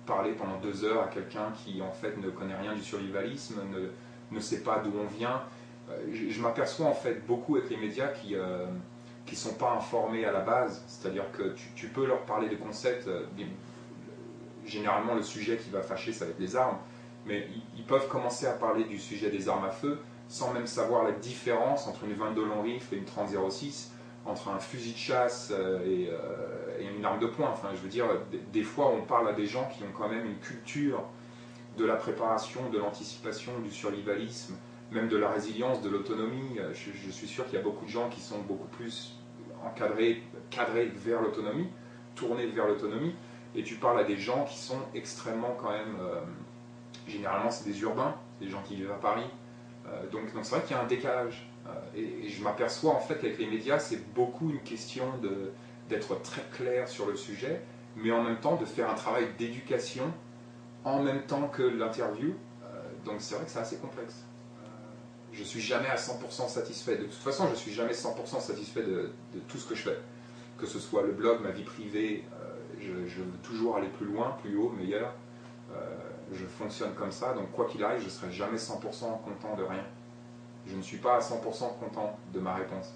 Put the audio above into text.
parler pendant 2 heures à quelqu'un qui en fait ne connaît rien du survivalisme, ne sait pas d'où on vient. Je m'aperçois en fait beaucoup avec les médias qui ne sont pas informés à la base, c'est-à-dire que tu peux leur parler de concepts, généralement le sujet qui va fâcher ça va être les armes, mais ils peuvent commencer à parler du sujet des armes à feu sans même savoir la différence entre une 22 long rifle et une 30-06, entre un fusil de chasse et une arme de poing. Enfin, je veux dire, des fois on parle à des gens qui ont quand même une culture de la préparation, de l'anticipation, du survivalisme, même de la résilience, de l'autonomie. Je suis sûr qu'il y a beaucoup de gens qui sont beaucoup plus cadrés vers l'autonomie, tournés vers l'autonomie, et tu parles à des gens qui sont extrêmement quand même, généralement c'est des urbains, des gens qui vivent à Paris, donc c'est vrai qu'il y a un décalage, et je m'aperçois en fait qu'avec les médias c'est beaucoup une question d'être très clair sur le sujet, mais en même temps de faire un travail d'éducation en même temps que l'interview, donc c'est vrai que c'est assez complexe. Je ne suis jamais à 100% satisfait. De toute façon, je ne suis jamais 100% satisfait de tout ce que je fais. Que ce soit le blog, ma vie privée, je veux toujours aller plus loin, plus haut, meilleur. Je fonctionne comme ça, donc quoi qu'il arrive, je ne serai jamais 100% content de rien. Je ne suis pas à 100% content de ma réponse.